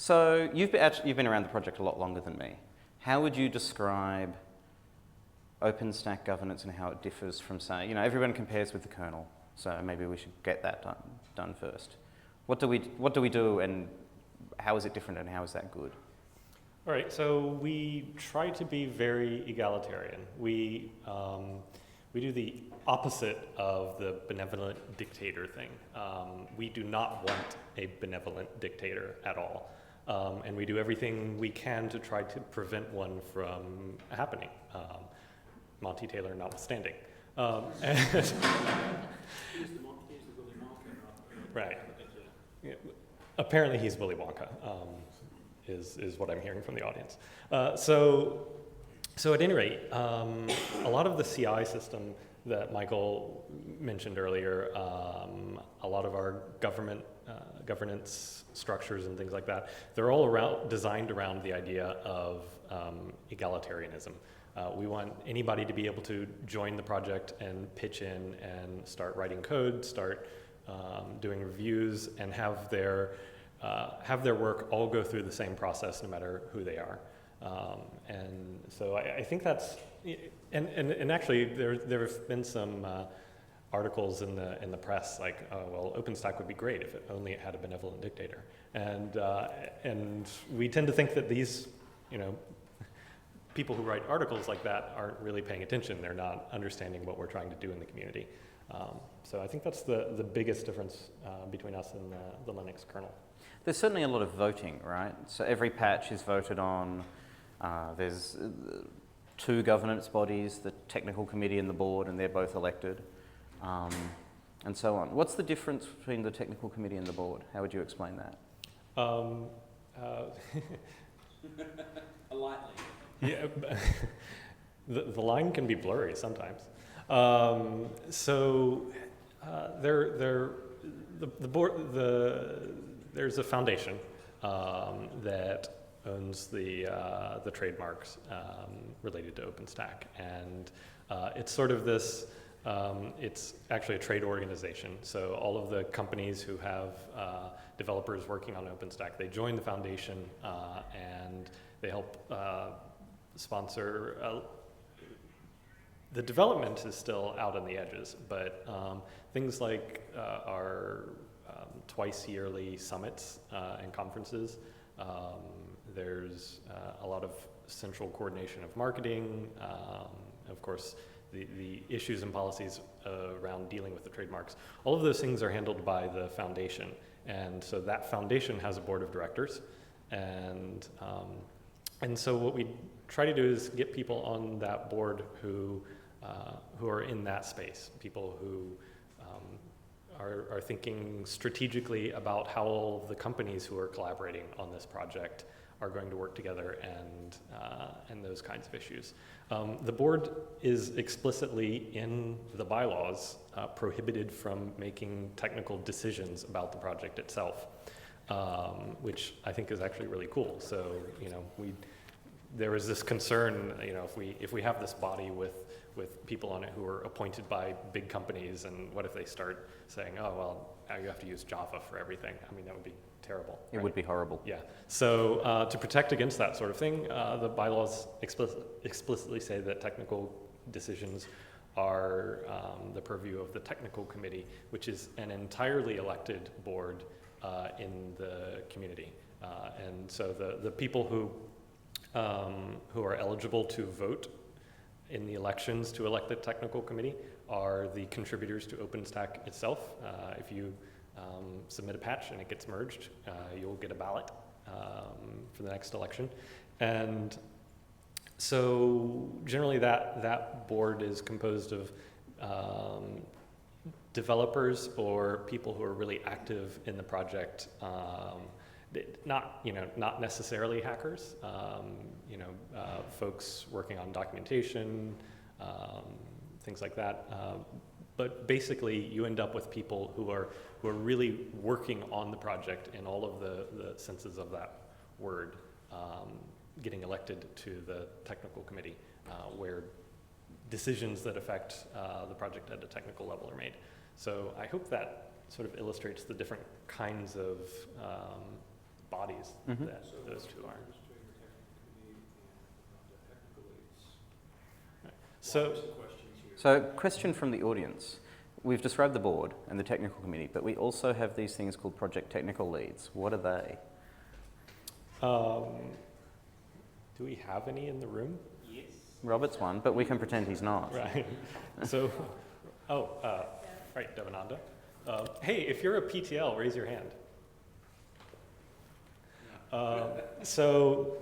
So you've been around the project a lot longer than me. How would you describe OpenStack governance and how it differs from, say, everyone compares with the kernel, so maybe we should get that done first. What do we do, and how is it different, and how is that good? All right, so we try to be very egalitarian. We do the opposite of the benevolent dictator thing. We do not want a benevolent dictator at all. And we do everything we can to try to prevent one from happening, Monty Taylor notwithstanding. Right. Yeah. Apparently he's Willy Wonka, is what I'm hearing from the audience. So at any rate, a lot of the CI system that Michael mentioned earlier, a lot of our governance structures and things like that, they're all designed around the idea of egalitarianism. We want anybody to be able to join the project and pitch in and start writing code, start doing reviews, and have their work all go through the same process no matter who they are. And so I think that's, and actually there have been some articles in the press like, oh, well, OpenStack would be great if it had a benevolent dictator. And we tend to think that these, people who write articles like that aren't really paying attention. They're not understanding what we're trying to do in the community. So I think that's the biggest difference between us and the Linux kernel. There's certainly a lot of voting, right? So every patch is voted on. There's two governance bodies, the technical committee and the board, and they're both elected, and so on. What's the difference between the technical committee and the board? How would you explain that? Lightly. Yeah, the line can be blurry sometimes. There's a foundation that owns the trademarks related to OpenStack, and it's sort of this. It's actually a trade organization. So all of the companies who have developers working on OpenStack, they join the foundation and they help sponsor. The development is still out on the edges, but things like our twice yearly summits and conferences. There's a lot of central coordination of marketing, of course, the issues and policies around dealing with the trademarks. All of those things are handled by the foundation, and so that foundation has a board of directors, and so what we try to do is get people on that board who are in that space, people who are thinking strategically about how all the companies who are collaborating on this project are going to work together and those kinds of issues. The board is explicitly in the bylaws prohibited from making technical decisions about the project itself, which I think is actually really cool. So there was this concern, if we have this body with people on it who are appointed by big companies, and what if they start saying, oh, well, now you have to use Java for everything? I mean, that would be terrible. It right? would be horrible. Yeah. So to protect against that sort of thing, the bylaws explicitly say that technical decisions are the purview of the technical committee, which is an entirely elected board in the community. And so the people who are eligible to vote in the elections to elect the technical committee are the contributors to OpenStack itself. If you submit a patch and it gets merged, you'll get a ballot for the next election. And so generally that board is composed of developers or people who are really active in the project, not necessarily hackers, folks working on documentation, things like that. But basically, you end up with people who are really working on the project in all of the senses of that word, getting elected to the technical committee, where decisions that affect the project at a technical level are made. So I hope that sort of illustrates the different kinds of bodies Mhm. that those two are. So, So, question from the audience. We've described the board and the technical committee, but we also have these things called project technical leads. What are they? do we have any in the room? Yes. Robert's one, but we can pretend he's not. Right. So, right, Devananda. Hey, if you're a PTL, raise your hand. So,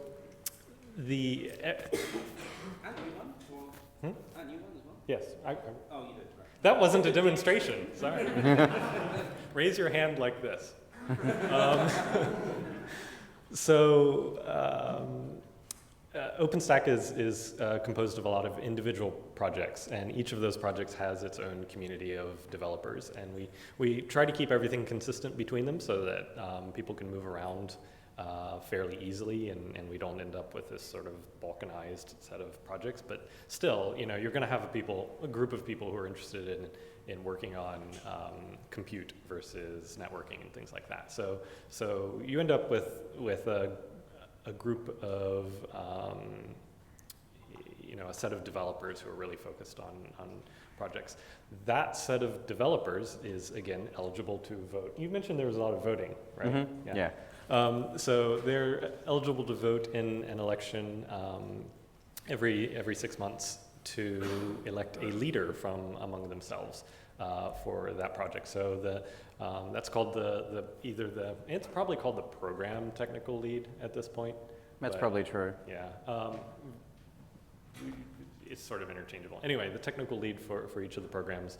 the And new one? Or, a new one as well? yes, Oh, you did, right. that wasn't a demonstration. Sorry. Raise your hand like this. OpenStack is composed of a lot of individual projects, and each of those projects has its own community of developers, and we try to keep everything consistent between them so that people can move around fairly easily, and we don't end up with this sort of balkanized set of projects. But still, you're going to have a group of people who are interested in working on compute versus networking and things like that. So you end up with a group of a set of developers who are really focused on projects. That set of developers is, again, eligible to vote. You mentioned there was a lot of voting, right? Mm-hmm. Yeah. So they're eligible to vote in an election every 6 months to elect a leader from among themselves for that project. So that's called it's probably called the program technical lead at this point. That's probably true. Yeah. It's sort of interchangeable. Anyway, the technical lead for each of the programs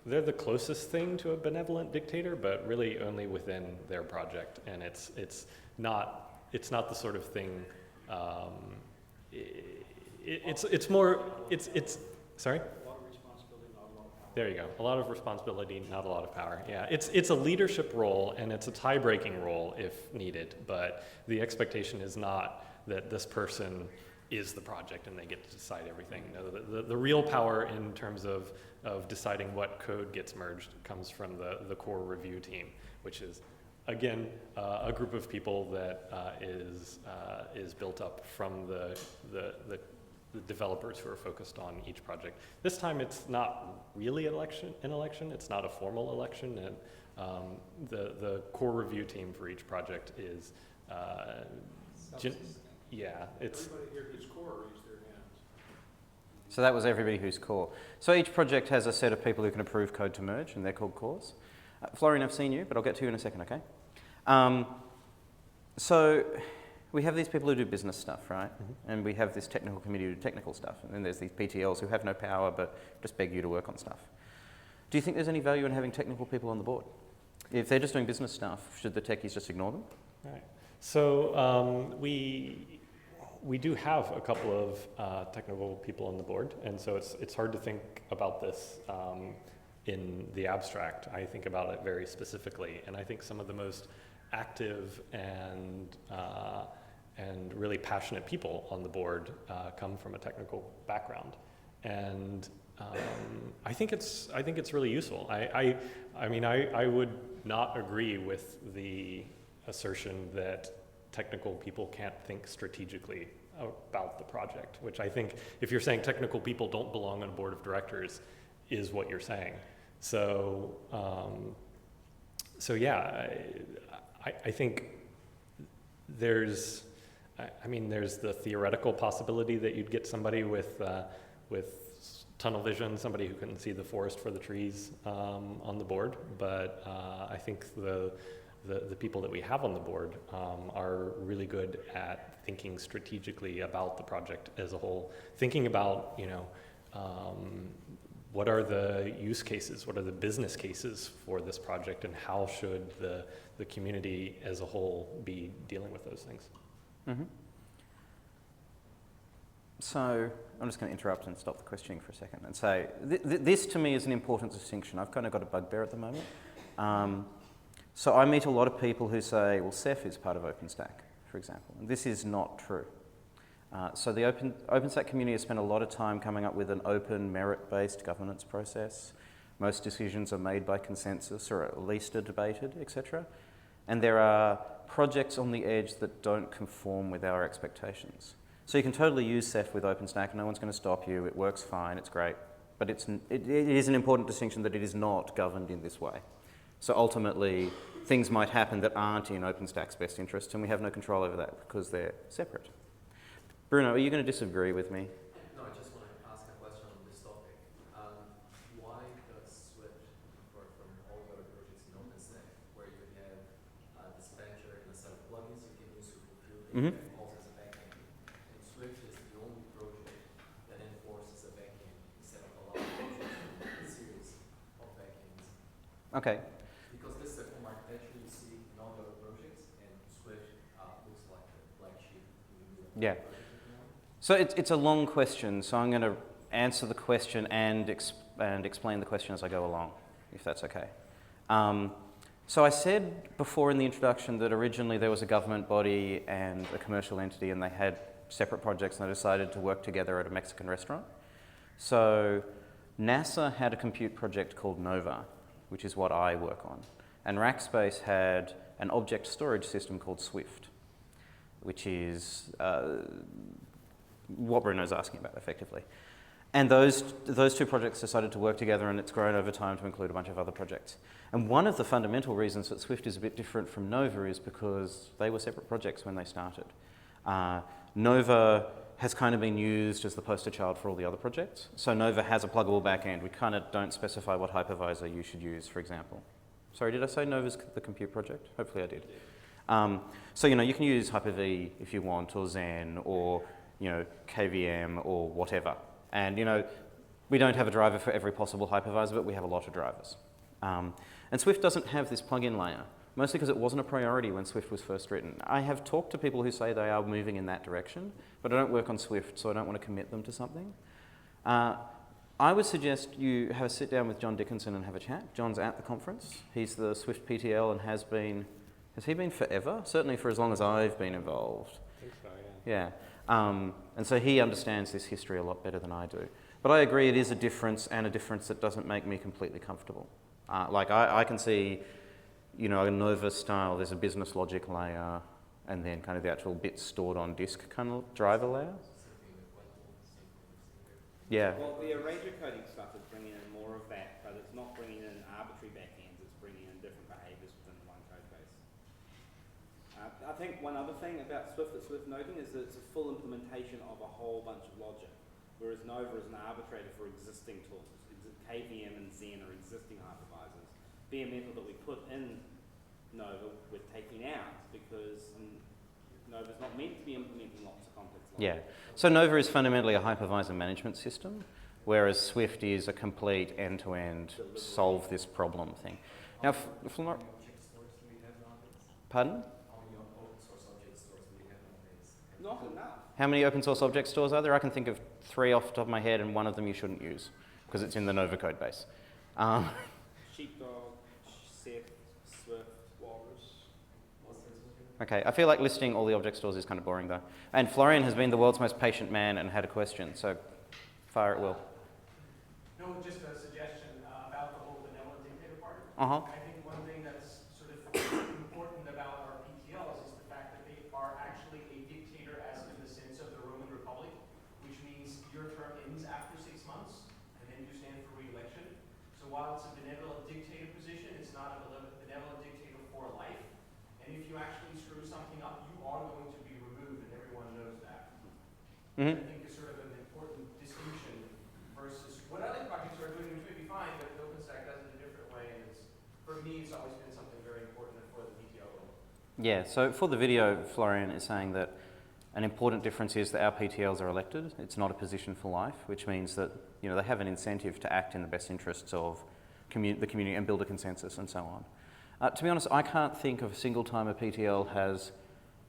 they're the closest thing to a benevolent dictator, but really only within their project. And it's not the sort of thing. Sorry. A lot of responsibility, not a lot of power. There you go. A lot of responsibility, not a lot of power. Yeah, it's a leadership role, and it's a tie-breaking role if needed. But the expectation is not that this person is the project and they get to decide everything. No, the real power in terms of deciding what code gets merged comes from the core review team, which is, again, a group of people that is built up from the developers who are focused on each project. This time it's not really an election, it's not a formal election, and the core review team for each project is, it's... Everybody here who's core raised their hands. So that was everybody who's core. So each project has a set of people who can approve code to merge, and they're called cores. Florian, I've seen you, but I'll get to you in a second, okay? So we have these people who do business stuff, right? Mm-hmm. And we have this technical committee who do technical stuff. And then there's these PTLs who have no power, but just beg you to work on stuff. Do you think there's any value in having technical people on the board? If they're just doing business stuff, should the techies just ignore them? Right. So we do have a couple of technical people on the board, and so it's hard to think about this in the abstract. I think about it very specifically, and I think some of the most active and really passionate people on the board come from a technical background, and I think it's really useful. I mean I would not agree with the assertion that technical people can't think strategically about the project, which I think if you're saying technical people don't belong on a board of directors is what you're saying. So yeah, I think there's the theoretical possibility that you'd get somebody with tunnel vision, somebody who can see the forest for the trees on the board, but I think the people that we have on the board are really good at thinking strategically about the project as a whole, thinking about, what are the use cases, what are the business cases for this project, and how should the community as a whole be dealing with those things. Mm-hmm. So I'm just going to interrupt and stop the questioning for a second and say, this to me is an important distinction. I've kind of got a bugbear at the moment. So I meet a lot of people who say, well, Ceph is part of OpenStack, for example. And this is not true. So the OpenStack community has spent a lot of time coming up with an open, merit-based governance process. Most decisions are made by consensus or at least are debated, etc. And there are projects on the edge that don't conform with our expectations. So you can totally use Ceph with OpenStack, no one's going to stop you, it works fine, it's great. But it is an important distinction that it is not governed in this way. So ultimately, things might happen that aren't in OpenStack's best interest, and we have no control over that because they're separate. Bruno, are you going to disagree with me? No, I just want to ask a question on this topic. Why does Swift differ from all the other projects in OpenStack, where you have a dispatcher and a set of plugins you can use to fulfill the calls as a backend? And Swift is the only project that enforces a backend instead of allowing projects to a series of backends. Okay. Because this is a common architecture you see in all the other projects, and Swift looks like the black sheep. Yeah. So it's a long question, so I'm going to answer the question and explain the question as I go along, if that's okay. So I said before in the introduction that originally there was a government body and a commercial entity and they had separate projects and they decided to work together at a Mexican restaurant. So NASA had a compute project called Nova, which is what I work on. And Rackspace had an object storage system called Swift, which is what Bruno's asking about, effectively. And those two projects decided to work together, and it's grown over time to include a bunch of other projects. And one of the fundamental reasons that Swift is a bit different from Nova is because they were separate projects when they started. Nova has kind of been used as the poster child for all the other projects. So Nova has a pluggable backend. We kind of don't specify what hypervisor you should use, for example. Sorry, did I say Nova's the compute project? Hopefully I did. So, you can use Hyper-V if you want, or Zen, or, KVM, or whatever. And, we don't have a driver for every possible hypervisor, but we have a lot of drivers. And Swift doesn't have this plugin layer, mostly because it wasn't a priority when Swift was first written. I have talked to people who say they are moving in that direction, but I don't work on Swift, so I don't want to commit them to something. I would suggest you have a sit down with John Dickinson and have a chat. John's at the conference. He's the Swift PTL and has he been forever? Certainly for as long as I've been involved. I think so, yeah. Yeah. And so he understands this history a lot better than I do. But I agree it is a difference, and a difference that doesn't make me completely comfortable. I can see, a Nova style, there's a business logic layer, and then kind of the actual bits stored on disk kind of driver layer. Yeah. Well, the arranger coding stuff is bringing in more of that, but it's not bringing in arbitrary backends, it's bringing in different behaviors within one code base. I think one other thing about Swift that's worth noting is that it's a full implementation of a whole bunch of logic, whereas Nova is an arbitrator for existing tools. KVM and Zen are existing hypervisors. Bare metal that we put in Nova we're taking out because Nova's not meant to be implementing lots of complex logic. Yeah. So Nova is fundamentally a hypervisor management system, whereas Swift is a complete end-to-end solve this problem thing. Now, pardon? Not enough. How many open source object stores are there? I can think of 3 off the top of my head, and one of them you shouldn't use because it's in the Nova code base. Sheepdog, Ceph, Swift, Walrus. Okay, I feel like listing all the object stores is kind of boring though. And Florian has been the world's most patient man and had a question, so fire at will. No, just a suggestion about the whole benevolent dictator part. Uh-huh. I think one thing that's sort of important about our PTLs is the fact that they are actually a dictator as in the sense of the Roman Republic, which means your term ends after 6 months, and then you stand for re-election. So while it's a benevolent dictator position, it's not a benevolent dictator for life. And if you actually screw something up, you are going to be removed, and everyone knows that. I think is sort of an important distinction versus what other projects are doing, which may be fine, but OpenStack does it a different way, and for me, it's always been something very important for the PTO. Yeah, so for the video, Florian is saying that an important difference is that our PTLs are elected. It's not a position for life, which means that they have an incentive to act in the best interests of the community and build a consensus and so on. To be honest, I can't think of a single time a PTL has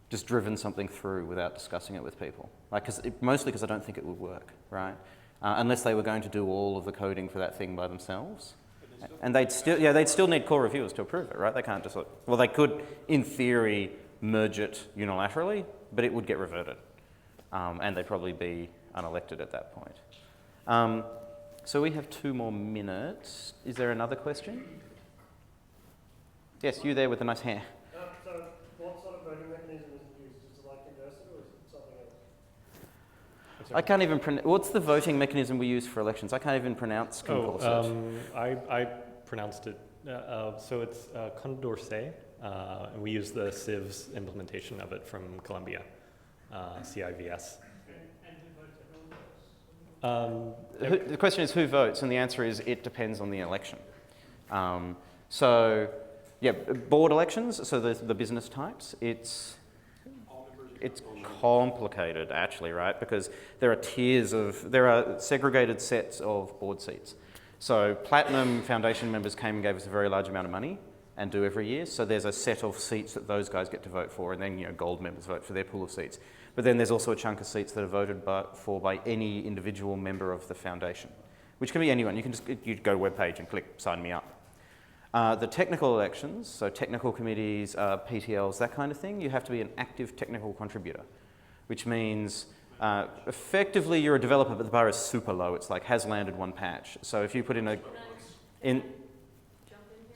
just driven something through without discussing it with people. Mostly because I don't think it would work, right? Unless they were going to do all of the coding for that thing by themselves. And they'd still need core reviewers to approve it, right? They can't just they could, in theory, merge it unilaterally, but it would get reverted. And they'd probably be unelected at that point. So we have 2 more minutes. Is there another question? Yes, you there with the nice hair. So what sort of voting mechanism is it used? Is it like converted or is it something else? I can't even pronounce. What's the voting mechanism we use for elections? I can't even pronounce Condorcet. I pronounced it, so it's Condorcet, and we use the CIVS implementation of it from Columbia, CIVS. And who votes? Everyone votes. The question is who votes, and the answer is it depends on the election. So, yeah, board elections, so the business types, it's complicated actually, right? Because there are segregated sets of board seats. So Platinum Foundation members came and gave us a very large amount of money and do every year. So there's a set of seats that those guys get to vote for, and then gold members vote for their pool of seats. But then there's also a chunk of seats that are voted for by any individual member of the foundation, which can be anyone. You go to a webpage and click sign me up. The technical elections, so technical committees, PTLs, that kind of thing, you have to be an active technical contributor, which means effectively you're a developer, but the bar is super low. It's like has landed 1 patch. So if you put in Jump in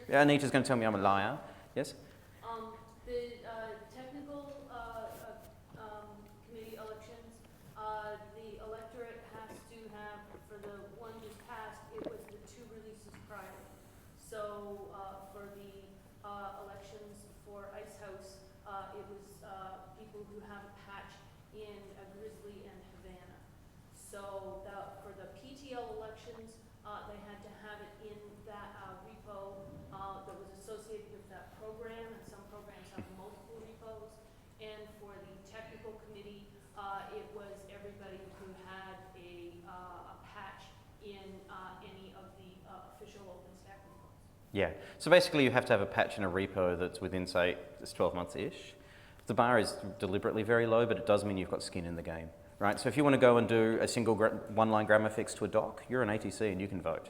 here? Anita's going to tell me I'm a liar. Yes? The technical committee elections, the electorate has to have, for the one just passed, it was the 2 releases prior. So for the elections for Ice House, it was people who have a patch in Grizzly and Havana. So for the PTL elections, they had to have it in that repo that was associated with that program, and some programs have multiple repos. And for the technical committee, it was everybody who had a patch in any of the official OpenStack repos. Yeah. So basically you have to have a patch in a repo that's within, say, it's 12 months-ish. The bar is deliberately very low, but it does mean you've got skin in the game, right? So if you want to go and do a single one-line grammar fix to a doc, you're an ATC and you can vote.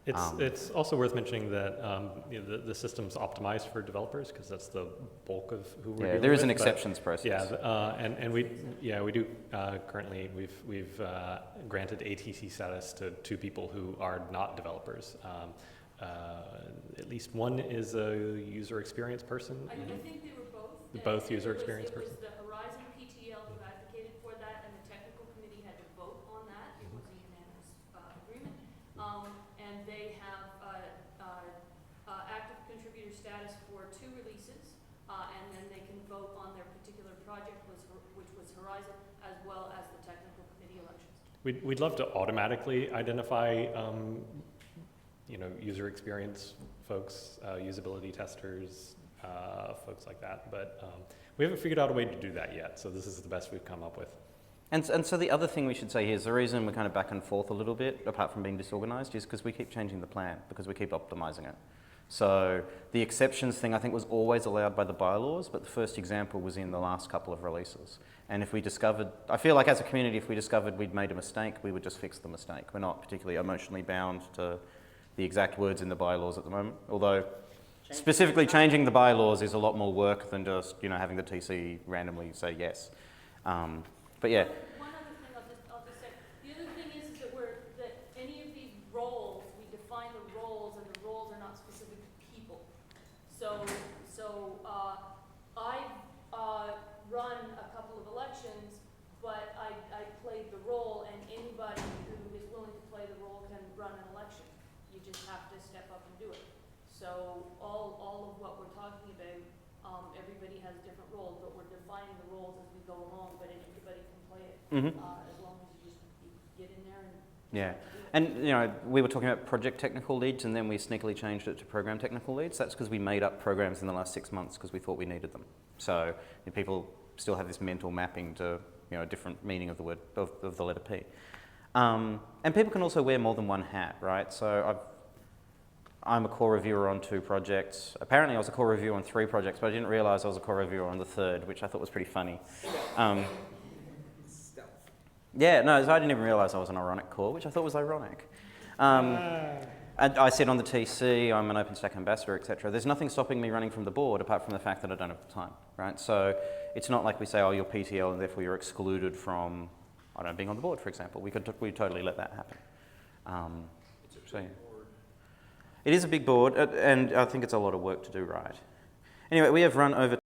It's also worth mentioning that the system's optimized for developers because that's the bulk of who we're dealing there is with, an but exceptions process. Yeah, and we do currently we've granted ATC status to 2 people who are not developers. At least one is a user experience person. I think they were both. Both user experience It was person. the Horizon PTL who advocated for that, and the technical committee had to vote on that. It was a unanimous agreement. And they have active contributor status for 2 releases, and then they can vote on their particular project, which was Horizon, as well as the technical committee elections. We'd love to automatically identify user experience folks, usability testers, folks like that, but we haven't figured out a way to do that yet, so this is the best we've come up with. And so the other thing we should say here is the reason we're kind of back and forth a little bit, apart from being disorganized, is because we keep changing the plan, because we keep optimizing it. So the exceptions thing I think was always allowed by the bylaws, but the first example was in the last couple of releases. And if we discovered, I feel like as a community, if we discovered we'd made a mistake, we would just fix the mistake. We're not particularly emotionally bound to the exact words in the bylaws at the moment, although specifically changing the bylaws is a lot more work than just having the TC randomly say yes. But yeah. One other thing I'll just say. The other thing is that any of these roles, we define the roles, and the roles are not specific to people. So I've run a couple of elections, but I played the role, and anybody who is willing to play the role can run an election. You just have to step up and do it. So all of what we're talking about, everybody has different roles, but we're defining the roles as we go along, but anybody can play it as long as you get in there and Yeah. And we were talking about project technical leads, and then we sneakily changed it to program technical leads. That's because we made up programs in the last 6 months because we thought we needed them. So people still have this mental mapping to a different meaning of the word of the letter P. And people can also wear more than one hat, right? So I'm a core reviewer on 2 projects. Apparently I was a core reviewer on 3 projects, but I didn't realize I was a core reviewer on the 3rd, which I thought was pretty funny. Stealth. Yeah, no, I didn't even realize I was an ironic core, which I thought was ironic. I said on the TC, I'm an OpenStack ambassador, etc. There's nothing stopping me running from the board apart from the fact that I don't have the time, right? So it's not like we say, oh, you're PTL and therefore you're excluded from, I don't know, being on the board, for example. We totally let that happen. So, yeah. Board. It is a big board, and I think it's a lot of work to do right. Anyway, we have run over